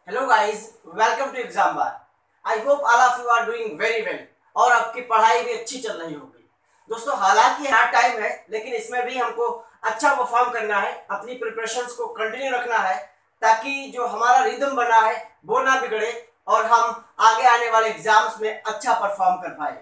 Hello guys, welcome to exam bar. I hope all of you are doing very well और आपकी पढ़ाई भी अच्छी चल रही होगी। दोस्तों, हालांकि हार्ड टाइम है, लेकिन इसमें भी हमको अच्छा परफॉर्म करना है, अपनी प्रिपरेशंस को कंटिन्यू रखना है ताकि जो हमारा रिदम बना है वो ना बिगड़े और हम आगे आने वाले एग्जाम्स में अच्छा परफॉर्म कर पाए।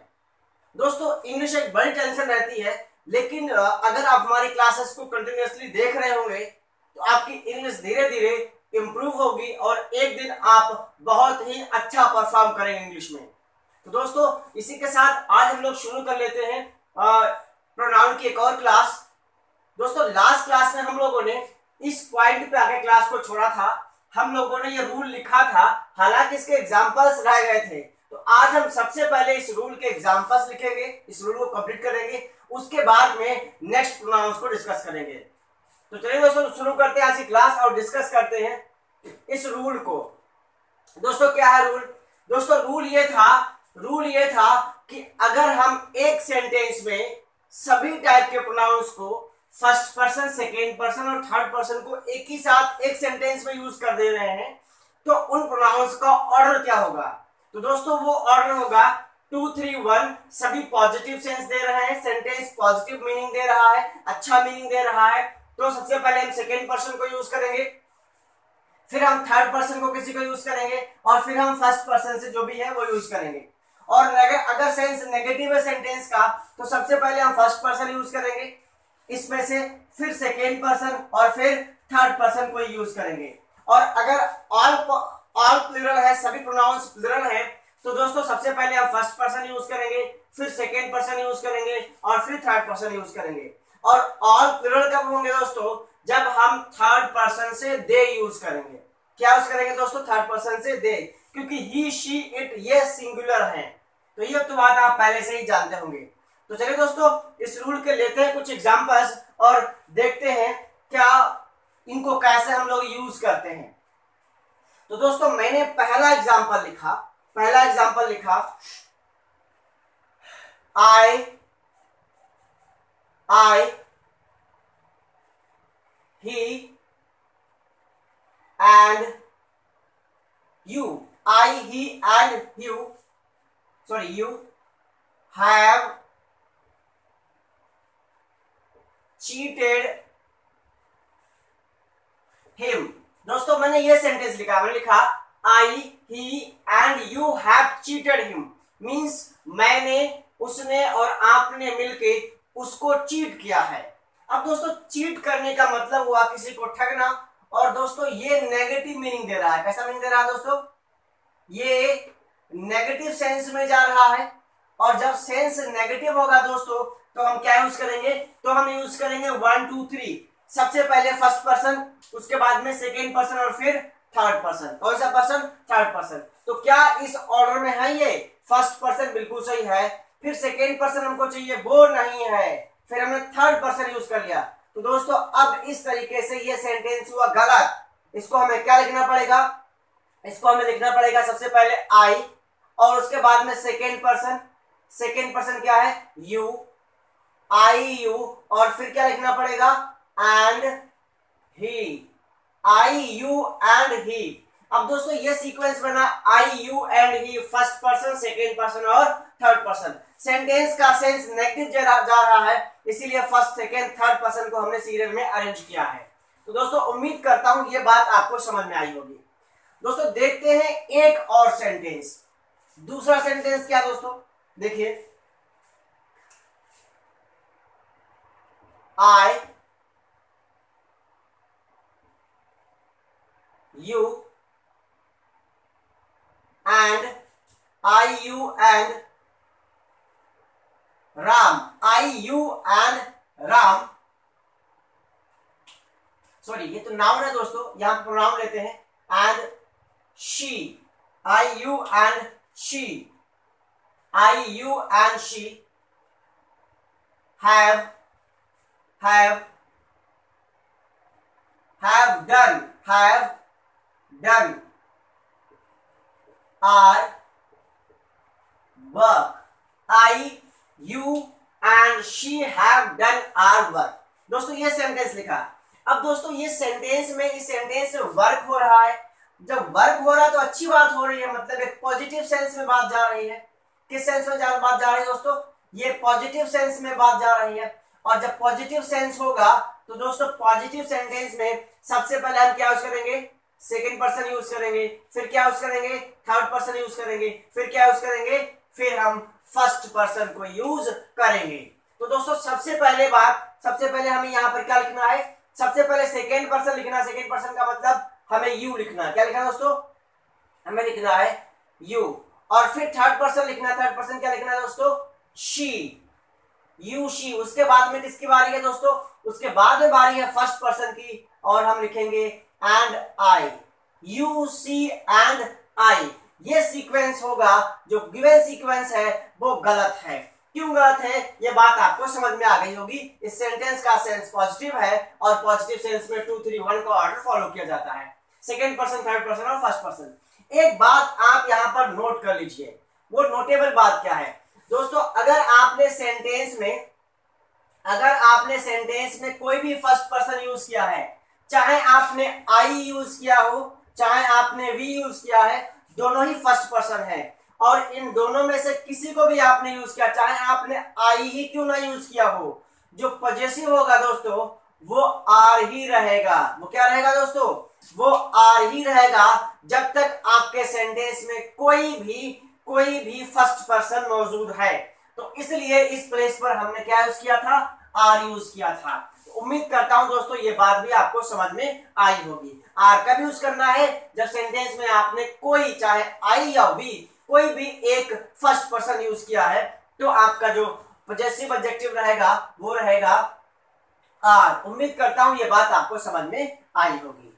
दोस्तों, इंग्लिश एक बड़ी टेंशन रहती है, लेकिन अगर आप हमारी क्लासेस को कंटिन्यूअसली देख रहे होंगे तो आपकी इंग्लिश धीरे धीरे इम्प्रूव होगी और एक दिन आप बहुत ही अच्छा परफॉर्म करेंगे इंग्लिश में। तो दोस्तों, इसी के साथ आज हम लोग शुरू कर लेते हैं प्रोनाउन की एक और क्लास। दोस्तों, लास्ट क्लास में हम लोगों ने इस पॉइंट पे आके क्लास को छोड़ा था। हम लोगों ने ये रूल लिखा था, हालांकि इसके एग्जांपल्स रह गए थे। तो आज हम सबसे पहले इस रूल के एग्जांपल्स लिखेंगे, इस रूल को कंप्लीट करेंगे, उसके बाद में नेक्स्ट प्रोनाउंस को डिस्कस करेंगे। तो चलिए दोस्तों, शुरू करते हैं आज की क्लास और डिस्कस करते हैं इस रूल को। दोस्तों, क्या है रूल? दोस्तों, रूल ये था कि अगर हम एक सेंटेंस में सभी टाइप के प्रोनाउंस को फर्स्ट पर्सन, सेकेंड पर्सन और थर्ड पर्सन को एक ही साथ एक सेंटेंस में यूज कर दे रहे हैं तो उन प्रोनाउंस का ऑर्डर क्या होगा? तो दोस्तों, वो ऑर्डर होगा 2, 3, 1। सभी पॉजिटिव सेंस दे रहे हैं, सेंटेंस पॉजिटिव मीनिंग दे रहा है, अच्छा मीनिंग दे रहा है। तो सबसे पहले हम सेकेंड पर्सन को यूज करेंगे, फिर हम थर्ड पर्सन को किसी को यूज करेंगे और फिर हम फर्स्ट पर्सन से जो भी है वो यूज करेंगे। और अगर सेंस नेगेटिव है सेंटेंस का तो सबसे पहले हम फर्स्ट पर्सन यूज करेंगे इसमें से, फिर सेकेंड पर्सन और फिर थर्ड पर्सन को यूज करेंगे। और अगर ऑल प्लूरल है, सभी प्रोनाउंस प्लूरल है, तो दोस्तों सबसे पहले हम फर्स्ट पर्सन यूज करेंगे, फिर सेकेंड पर्सन यूज करेंगे और फिर थर्ड पर्सन यूज करेंगे। और ऑल प्लूरल कब होंगे दोस्तों? जब हम थर्ड पर्सन से दे यूज करेंगे। क्या यूज करेंगे दोस्तों? थर्ड पर्सन से दे, क्योंकि ही, शी, इट ये सिंगुलर है। तो ये तो बात आप पहले से ही जानते होंगे। तो चलिए दोस्तों, इस रूल के लेते हैं कुछ एग्जांपल्स और देखते हैं क्या इनको कैसे हम लोग यूज करते हैं। तो दोस्तों, मैंने पहला एग्जांपल लिखा I, he and you. I, he and you have cheated him. दोस्तों, मैंने ये सेंटेंस लिखा I, he and you have cheated him means मैंने, उसने और आपने मिलके उसको चीट किया है। अब दोस्तों, चीट करने का मतलब हुआ किसी को ठगना, और दोस्तों ये नेगेटिव मीनिंग दे रहा है। कैसा मीनिंग दे रहा है दोस्तों? ये नेगेटिव सेंस में जा रहा है, और जब सेंस नेगेटिव होगा दोस्तों तो हम क्या यूज करेंगे? तो हम यूज करेंगे 1, 2, 3। सबसे पहले फर्स्ट पर्सन, उसके बाद में सेकेंड पर्सन और फिर थर्ड पर्सन। कौन सा पर्सन? Third person. तो क्या इस ऑर्डर में है ये? फर्स्ट पर्सन बिल्कुल सही है, फिर सेकेंड पर्सन हमको चाहिए, वो नहीं है, फिर हमने थर्ड पर्सन यूज कर लिया। तो दोस्तों, अब इस तरीके से ये सेंटेंस हुआ गलत। इसको हमें क्या लिखना पड़ेगा? इसको हमें लिखना पड़ेगा सबसे पहले I और उसके बाद में सेकेंड पर्सन क्या है? यू, I, you, और फिर क्या लिखना पड़ेगा? And he, I, you and he। अब दोस्तों ये सीक्वेंस बना I, you and he, first person, second person और थर्ड पर्सन। सेंटेंस का सेंस नेगेटिव जा रहा है, इसीलिए फर्स्ट, सेकेंड, थर्ड पर्सन को हमने सीरियल में अरेंज किया है। तो दोस्तों, उम्मीद करता हूं ये बात आपको समझ में आई होगी। दोस्तों, देखते हैं एक और सेंटेंस। दूसरा सेंटेंस क्या दोस्तों? देखिए, I, you and Ram. Sorry, ये तो नाउन है दोस्तों, यहां पर प्रोनाउन लेते हैं। And she, I, you and she have done our work। I, you and she have done our work। दोस्तों, ये सेंटेंस लिखा। अब दोस्तों, ये सेंटेंस में, इस सेंटेंस में वर्क हो रहा है जब वर्क हो रहा है तो अच्छी बात हो रही है, मतलब एक पॉजिटिव सेंस में बात जा रही है। किस सेंस में बात जा रही है दोस्तों? ये पॉजिटिव सेंस में बात जा रही है। और जब पॉजिटिव सेंस होगा तो दोस्तों पॉजिटिव सेंटेंस में सबसे पहले हम क्या यूज करेंगे? सेकंड पर्सन यूज करेंगे। फिर क्या यूज करेंगे? थर्ड पर्सन यूज करेंगे। फिर क्या यूज करेंगे? फिर हम फर्स्ट पर्सन को यूज करेंगे। तो दोस्तों सबसे पहले हमें यहाँ पर क्या लिखना है? सबसे पहले सेकेंड पर्सन लिखना। सेकेंड पर्सन का मतलब हमें यू लिखना है। क्या लिखना है दोस्तों? हमें लिखना है यू। और फिर थर्ड पर्सन लिखना है। थर्ड पर्सन क्या लिखना है दोस्तों? शी। You she. उसके बाद में किसकी बारी है दोस्तों? उसके बाद में बारी है फर्स्ट पर्सन की, और हम लिखेंगे and I. You see and I. ये सीक्वेंस होगा, जो गिवन सीक्वेंस है वो गलत है। क्यों गलत है ये बात आपको समझ में आ गई होगी। इस सेंटेंस का सेंस पॉजिटिव है और पॉजिटिव सेंस में 2 3 1 का ऑर्डर फॉलो किया जाता है, सेकेंड पर्सन, थर्ड पर्सन और फर्स्ट पर्सन। एक बात आप यहां पर नोट कर लीजिए। वो नोटेबल बात क्या है दोस्तों? अगर आपने सेंटेंस में कोई भी फर्स्ट पर्सन यूज किया है, चाहे आपने आई यूज किया हो, चाहे आपने वी यूज किया है, दोनों ही फर्स्ट पर्सन है। और इन दोनों में से किसी को भी आपने यूज किया, चाहे आपने आई ही क्यों ना यूज किया हो, जो पॉजेसिव होगा दोस्तों वो आर ही रहेगा। वो क्या रहेगा दोस्तों? वो आर ही रहेगा जब तक आपके सेंटेंस में कोई भी फर्स्ट पर्सन मौजूद है। तो इसलिए इस प्लेस पर हमने क्या यूज किया था? आर यूज किया था। तो उम्मीद करता हूं दोस्तों ये बात भी आपको समझ में आई होगी। आर कब यूज करना है? जब सेंटेंस में आपने कोई, चाहे आई या वी, कोई भी एक फर्स्ट पर्सन यूज किया है, तो आपका जो पॉजेसिव एडजेक्टिव रहेगा वो रहेगा आर। उम्मीद करता हूं ये बात आपको समझ में आई होगी।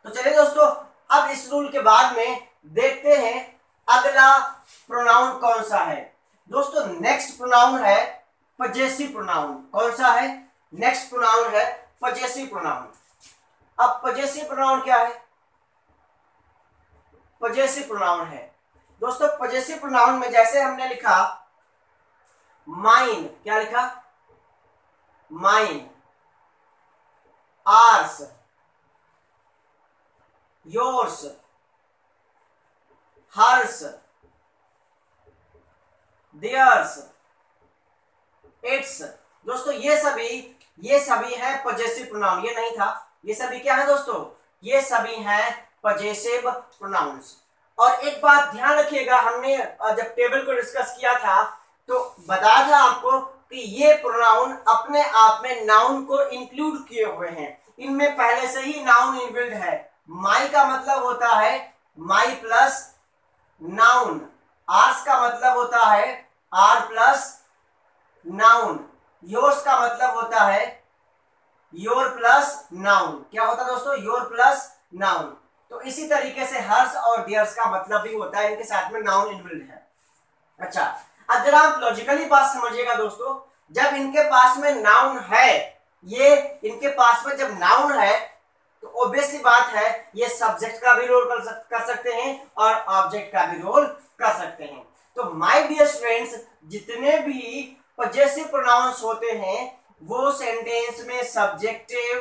तो चलिए दोस्तों, अब इस रूल के बाद में देखते हैं अगला प्रोनाउन कौन सा है। दोस्तों नेक्स्ट प्रोनाउन है पॉजेसिव प्रोनाउन। कौन सा है? नेक्स्ट प्रोनाउन है पॉजेसिव प्रोनाउन। अब पॉजेसिव प्रोनाउन क्या है? पॉजेसिव प्रोनाउन है दोस्तों, पॉजेसिव प्रोनाउन में जैसे हमने लिखा माइन, क्या लिखा? Mine, ours, yours, hers, theirs, its. दोस्तों ये सभी है पॉजेसिव प्रोनाउन। ये नहीं था, ये सभी क्या है दोस्तों? ये सभी है पॉजेसिव प्रोनाउंस। और एक बात ध्यान रखिएगा, हमने जब टेबल को डिस्कस किया था तो बताया था आपको कि ये प्रोनाउन अपने आप में नाउन को इंक्लूड किए हुए हैं। इनमें पहले से ही नाउन इनबिल्ड है। माई का मतलब होता है माई प्लस नाउन। आर्स का मतलब होता है आर प्लस नाउन। योर्स का मतलब होता है योर प्लस नाउन। क्या होता है दोस्तों? Your plus noun. तो इसी तरीके से हर्ष और देयर्स का मतलब भी होता है, इनके साथ में नाउन इनबिल्ड है। अच्छा, अब जरा आप लॉजिकली बात समझिएगा दोस्तों, जब इनके पास में नाउन है, ये इनके पास में जब नाउन है तो ऑब्वियस सी बात है ये सब्जेक्ट का भी रोल कर सकते हैं और ऑब्जेक्ट का भी रोल कर सकते हैं। तो माय डियर स्टूडेंट्स, जितने भी पॉजेसिव प्रोनाउंस होते हैं वो सेंटेंस में सब्जेक्टिव,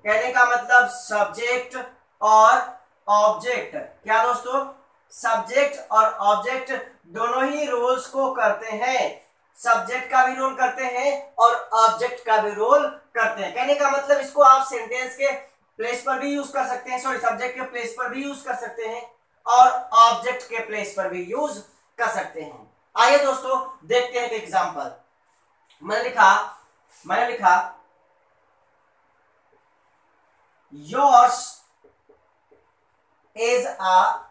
कहने का मतलब सब्जेक्ट और ऑब्जेक्ट, क्या दोस्तों? सब्जेक्ट और ऑब्जेक्ट दोनों ही रोल्स को करते हैं। सब्जेक्ट का भी रोल करते हैं और ऑब्जेक्ट का भी रोल करते हैं। कहने का मतलब इसको आप सेंटेंस के प्लेस पर भी यूज कर सकते हैं, सॉरी सब्जेक्ट के प्लेस पर भी यूज कर सकते हैं और ऑब्जेक्ट के प्लेस पर भी यूज कर सकते हैं। आइए दोस्तों देखते हैं एक एग्जांपल। मैंने लिखा yours is a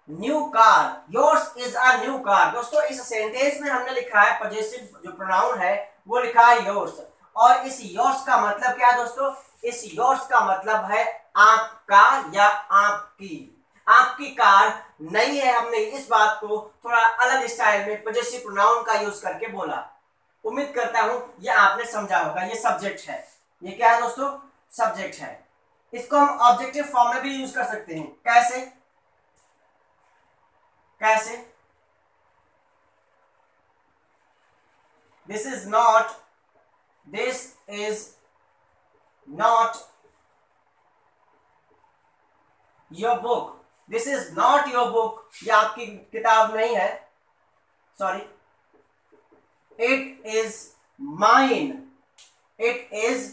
new car. Yours is a new car. दोस्तों इस सेंटेंस में हमने लिखा है पॉजेसिव जो प्रोनाउन है वो लिखा है योर्स। और इस योर्स का मतलब क्या है दोस्तों? इस योर्स का मतलब है आपका या आपकी। आपकी कार नई है। हमने इस बात को थोड़ा अलग स्टाइल में पॉजेसिव प्रोनाउन का यूज करके बोला। उम्मीद करता हूं ये आपने समझा होगा। ये सब्जेक्ट है। ये क्या है दोस्तों? सब्जेक्ट है। इसको हम ऑब्जेक्टिव फॉर्म में भी यूज कर सकते हैं। कैसे? This is not your book, this is not your book, ये आपकी किताब नहीं है, sorry, it is mine, it is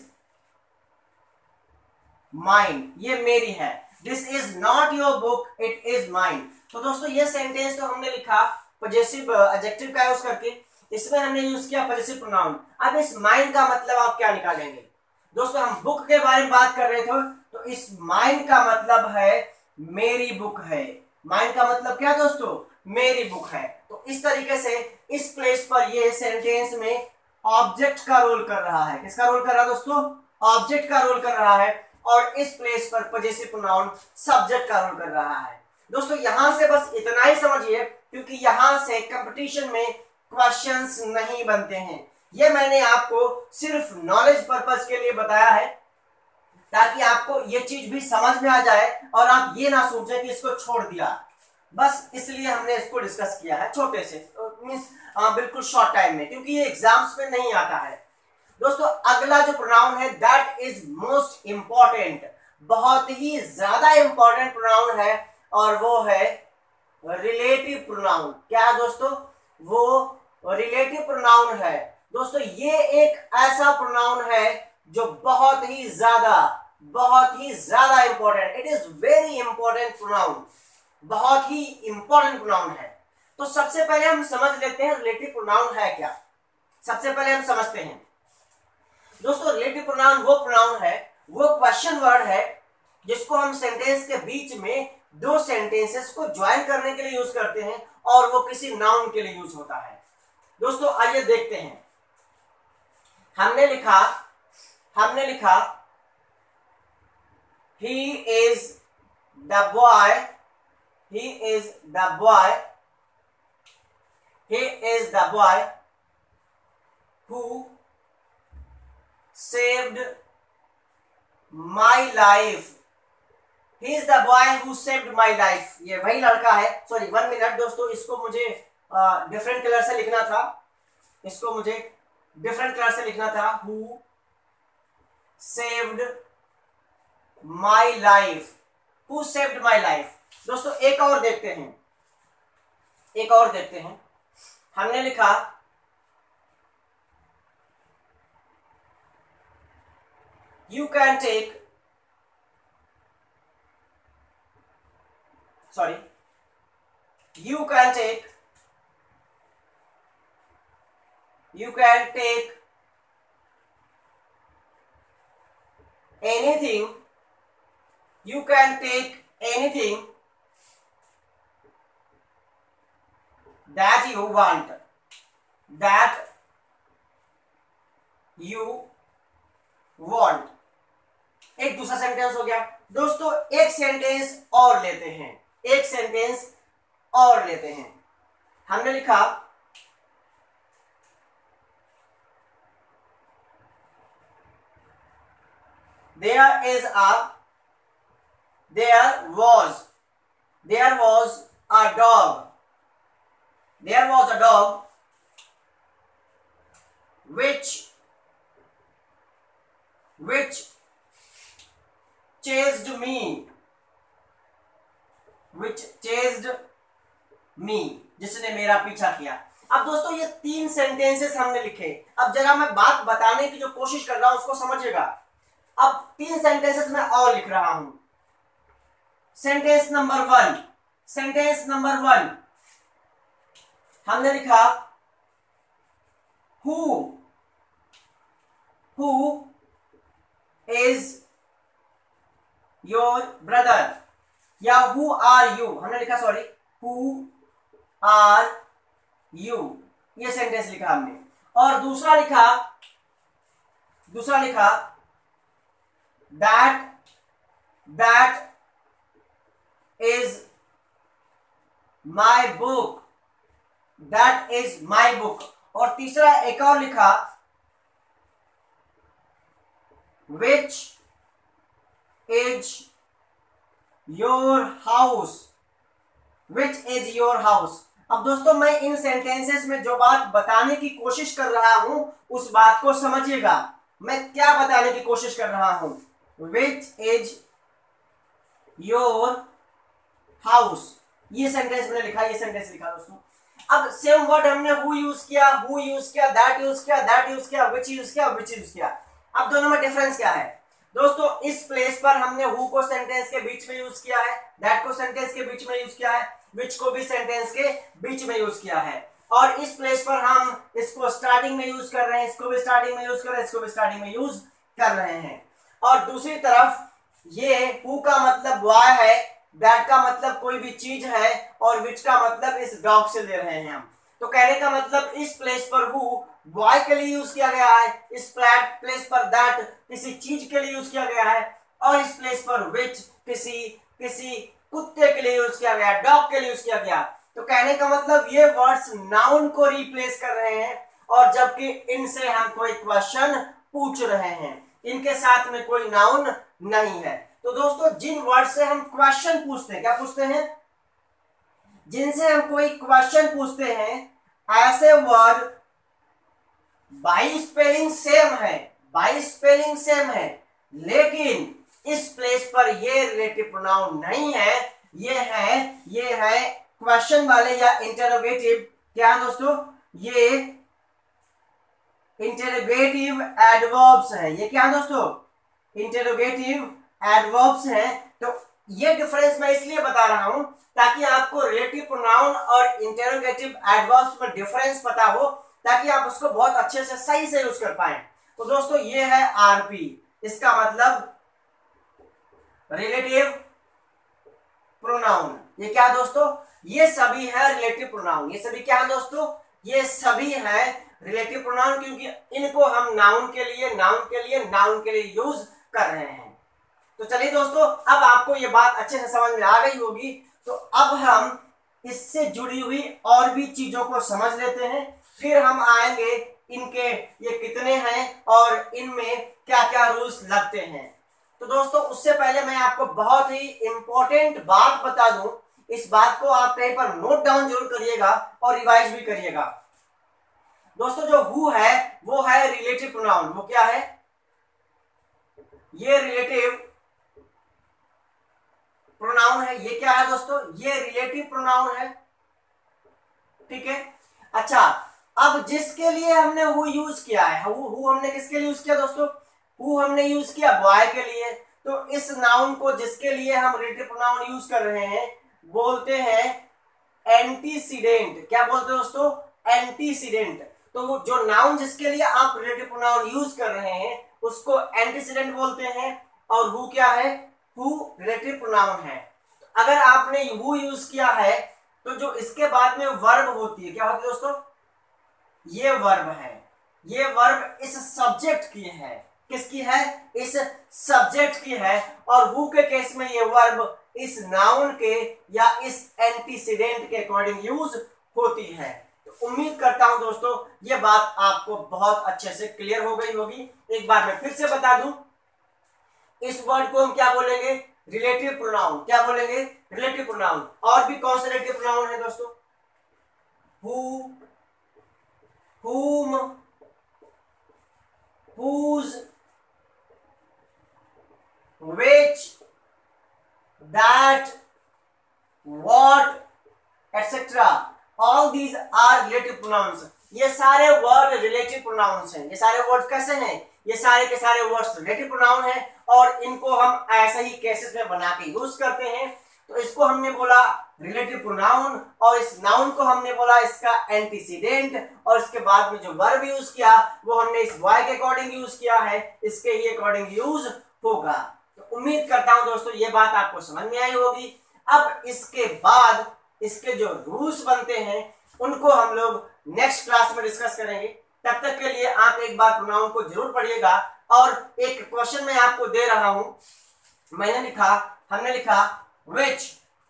mine, ये मेरी है, this is not your book, it is mine. तो दोस्तों ये सेंटेंस तो हमने लिखा पॉजेसिव एडजेक्टिव का यूज करके, इसमें हमने यूज किया पॉजेसिव प्रोनाउन। अब इस माइन का मतलब आप क्या निकालेंगे? दोस्तों हम बुक के बारे में बात कर रहे थे, तो इस माइन का मतलब है मेरी बुक है। माइन का मतलब क्या दोस्तों? मेरी बुक है। तो इस तरीके से इस प्लेस पर ये सेंटेंस में ऑब्जेक्ट का रोल कर रहा है। किसका रोल कर रहा है दोस्तों? ऑब्जेक्ट का रोल कर रहा है। और इस प्लेस पर पॉजेसिव प्रोनाउन सब्जेक्ट का रोल कर रहा है। दोस्तों यहां से बस इतना ही समझिए, क्योंकि यहां से कंपटीशन में क्वेश्चंस नहीं बनते हैं। ये मैंने आपको सिर्फ नॉलेज पर्पस के लिए बताया है, ताकि आपको ये चीज भी समझ में आ जाए और आप ये ना सोचें कि इसको छोड़ दिया। बस इसलिए हमने इसको डिस्कस किया है छोटे से, मींस बिल्कुल शॉर्ट टाइम में, क्योंकि ये एग्जाम्स में नहीं आता है। दोस्तों अगला जो प्रोनाउन है दैट इज मोस्ट इंपॉर्टेंट, बहुत ही ज्यादा इंपॉर्टेंट प्रोनाउन है, और वो है रिलेटिव प्रोनाउन। क्या दोस्तों? वो रिलेटिव प्रोनाउन है। दोस्तों ये एक ऐसा प्रोनाउन है जो बहुत ही ज्यादा important, it is very important pronoun, बहुत ही इंपॉर्टेंट प्रोनाउन है। तो सबसे पहले हम समझ लेते हैं रिलेटिव प्रोनाउन है क्या। सबसे पहले हम समझते हैं दोस्तों, रिलेटिव प्रोनाउन वो प्रोनाउन है, वो क्वेश्चन वर्ड है जिसको हम सेंटेंस के बीच में दो सेंटेंसेस को ज्वाइन करने के लिए यूज करते हैं, और वो किसी नाउन के लिए यूज होता है। दोस्तों आइए देखते हैं। हमने लिखा he is the boy, he is the boy, he is the boy who saved my life, he is the boy who saved my life। ये वही लड़का है। सॉरी 1 मिनट दोस्तों, इसको मुझे डिफरेंट कलर से लिखना था, इसको मुझे डिफरेंट कलर से लिखना था। who saved my life, who saved my life। दोस्तों एक और देखते हैं, हमने लिखा you can take, sorry, you can take anything, you can take anything that you want, एक दूसरा सेंटेंस हो गया। दोस्तों एक सेंटेंस और लेते हैं, हमने लिखा there was a dog, which chased me, जिसने मेरा पीछा किया। अब दोस्तों ये 3 सेंटेंसेस हमने लिखे। अब जरा मैं बात बताने की जो कोशिश कर रहा हूं उसको समझिएगा। अब 3 सेंटेंसेस मैं और लिख रहा हूं। सेंटेंस नंबर 1 हमने लिखा who is your brother, या who are you, हमने लिखा सॉरी who are you, ये सेंटेंस लिखा हमने। और दूसरा लिखा that is my book, और तीसरा एक और लिखा which is your house, अब दोस्तों मैं इन सेंटेंसेस में जो बात बताने की कोशिश कर रहा हूं उस बात को समझिएगा। मैं क्या बताने की कोशिश कर रहा हूं? which is your house. ये सेंटेंस मैंने लिखा, ये सेंटेंस लिखा दोस्तों। अब सेम वर्ड हमने हु यूज किया, दैट यूज किया, विच यूज किया, विच यूज किया। अब दोनों में डिफरेंस क्या है दोस्तों? इस प्लेस पर हमने हु को सेंटेंस के बीच में यूज किया है, दैट को सेंटेंस के बीच में यूज किया है, विच को भी सेंटेंस के बीच में यूज किया है। और इस प्लेस पर हम इसको स्टार्टिंग में यूज कर रहे हैं, इसको भी स्टार्टिंग में यूज कर रहे हैं, इसको भी स्टार्टिंग में यूज कर रहे हैं। और दूसरी तरफ ये हु का मतलब बॉय है, दैट का मतलब कोई भी चीज है, और विच का मतलब इस डॉग से ले रहे हैं हम। तो कहने का मतलब इस प्लेस पर हु बॉय के लिए यूज किया गया है, इस प्लेस पर दैट किसी चीज के लिए यूज किया गया है, और इस प्लेस पर विच किसी कुत्ते के लिए यूज किया गया, डॉग के लिए यूज किया गया। तो कहने का मतलब ये वर्ड्स नाउन को रिप्लेस कर रहे हैं, और जबकि इनसे हम कोई क्वेश्चन पूछ रहे हैं, इनके साथ में कोई नाउन नहीं है। तो दोस्तों जिन वर्ड से हम क्वेश्चन पूछते हैं, क्या पूछते हैं? जिनसे हम कोई क्वेश्चन पूछते हैं, ऐसे वर्ड बाई स्पेलिंग सेम है, लेकिन इस प्लेस पर ये रिलेटिव प्रोनाउन नहीं है, ये है क्वेश्चन वाले या इंटरोगेटिव। क्या दोस्तों? ये इंटरोगेटिव एडवर्ब्स हैं। ये क्या दोस्तों? इंटरोगेटिव एडवर्ब्स हैं। तो ये डिफरेंस मैं इसलिए बता रहा हूं ताकि आपको रिलेटिव प्रोनाउन और इंटरोगेटिव एडवर्ब्स में डिफरेंस पता हो, ताकि आप उसको बहुत अच्छे से सही से यूज कर पाए। तो दोस्तों ये है आरपी, इसका मतलब रिलेटिव प्रोनाउन। ये क्या दोस्तों? ये सभी है रिलेटिव प्रोनाउन। ये सभी क्या है दोस्तों? ये सभी है रिलेटिव प्रोनाउन, क्योंकि इनको हम नाउन के लिए यूज कर रहे हैं। तो चलिए दोस्तों, अब आपको ये बात अच्छे से समझ में आ गई होगी। तो अब हम इससे जुड़ी हुई और भी चीजों को समझ लेते हैं, फिर हम आएंगे इनके ये कितने हैं और इनमें क्या क्या रूल्स लगते हैं। तो दोस्तों उससे पहले मैं आपको बहुत ही इंपॉर्टेंट बात बता दूं, इस बात को आप कहीं पर नोट डाउन जरूर करिएगा और रिवाइज भी करिएगा। दोस्तों जो हु है वो है रिलेटिव प्रोनाउन। वो क्या है? ये रिलेटिव प्रोनाउन है। ये क्या है दोस्तों? ये रिलेटिव प्रोनाउन है। ठीक है। अच्छा, अब जिसके लिए हमने हु यूज किया है, हु हमने किसके लिए यूज किया दोस्तों? हु हमने यूज किया बॉय के लिए। तो इस नाउन को जिसके लिए हम रिलेटिव प्रोनाउन यूज कर रहे हैं बोलते हैं एंटीसीडेंट। क्या बोलते हैं दोस्तों? एंटीसीडेंट। तो जो नाउन जिसके लिए आप रिलेटिव प्रोनाउन यूज कर रहे हैं उसको एंटीसीडेंट बोलते हैं। और हु क्या है? हु रिलेटिव प्रोनाउन है। अगर आपने हु यूज किया है तो जो इसके बाद में वर्ब होती है, क्या होती है दोस्तों? ये वर्ब है। ये वर्ब इस सब्जेक्ट की है। किसकी है? इस सब्जेक्ट की है। और हु के केस में ये वर्ब इस नाउन के या इस एंटीसीडेंट के अकॉर्डिंग यूज होती है। तो उम्मीद करता हूं दोस्तों ये बात आपको बहुत अच्छे से क्लियर हो गई होगी। एक बार मैं फिर से बता दूं, इस वर्ड को हम क्या बोलेंगे? Relative pronoun. क्या बोलेंगे? Relative pronoun. और भी कौन से रिलेटिव प्रोनाउन है दोस्तों? Who, whom, whose, which, that, what, etc. All these are relative pronouns. ये सारे वर्ड रिलेटिव प्रोनाउंस हैं। ये सारे वर्ड कैसे हैं? ये सारे के सारे वर्ड्स रिलेटिव प्रोनाउन हैं और इनको हम ऐसे ही केसेस में बना के यूज करते हैं। तो इसको हमने बोला रिलेटिव प्रोनाउन, और इस नाउन को हमने बोला इसका एंटीसीडेंट, और इसके बाद में जो वर्ब यूज किया वो हमने इस बॉय के अकॉर्डिंग यूज किया है, इसके ही अकॉर्डिंग यूज होगा। तो उम्मीद करता हूं दोस्तों ये बात आपको समझ में आई होगी। अब इसके बाद इसके जो रूल्स बनते हैं उनको हम लोग नेक्स्ट क्लास में डिस्कस करेंगे। तब तक के लिए आप एक बार प्रोनाउन को जरूर पढ़िएगा। और एक क्वेश्चन मैं आपको दे रहा हूं।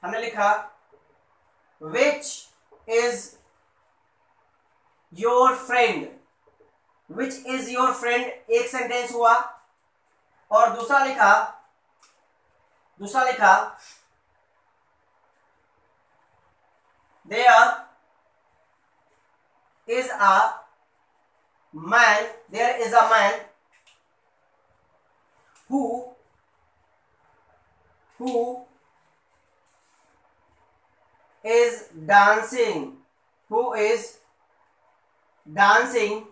हमने लिखा which is your friend। which is your friend एक सेंटेंस हुआ। और दूसरा लिखा there is a man who is dancing, who is dancing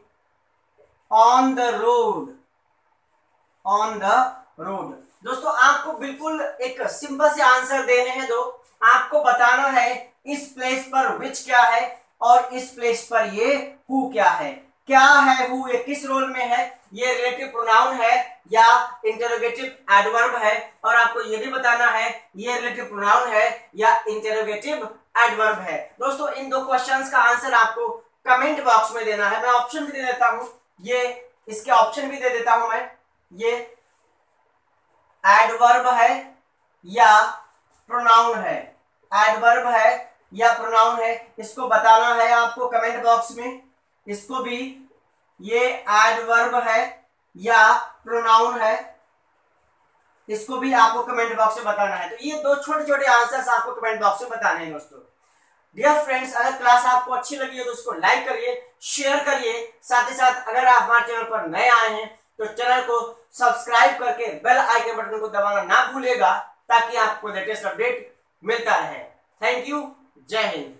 on the road, on the road। दोस्तों आपको बिल्कुल एक सिंपल से आंसर देने हैं दो, आपको बताना है इस प्लेस पर विच क्या है और इस प्लेस पर ये हु क्या है। क्या है हु, ये किस रोल में है, ये रिलेटिव प्रोनाउन है या इंटरोगेटिव एडवर्ब है, और आपको ये भी बताना है ये रिलेटिव प्रोनाउन है या इंटरोगेटिव एडवर्ब है। दोस्तों इन दो क्वेश्चंस का आंसर आपको कमेंट बॉक्स में देना है। मैं ऑप्शन भी दे देता हूं, ये इसके ऑप्शन भी दे देता हूं मैं, ये एडवर्ब है या प्रोनाउन है, एडवर्ब है या प्रोनाउन है, इसको बताना है आपको कमेंट बॉक्स में। इसको भी ये एडवर्ब है या प्रोनाउन है, इसको भी आपको कमेंट बॉक्स में बताना है। तो ये दो छोटे छोटे आंसर्स आपको कमेंट बॉक्स में बताने हैं दोस्तों। डियर फ्रेंड्स, अगर क्लास आपको अच्छी लगी है तो उसको लाइक करिए, शेयर करिए, साथ ही साथ अगर आप हमारे चैनल पर नए आए हैं तो चैनल को सब्सक्राइब करके बेल आइकन बटन को दबाना ना भूलिएगा ताकि आपको लेटेस्ट अपडेट मिलता रहे। थैंक यू, जय हिंद।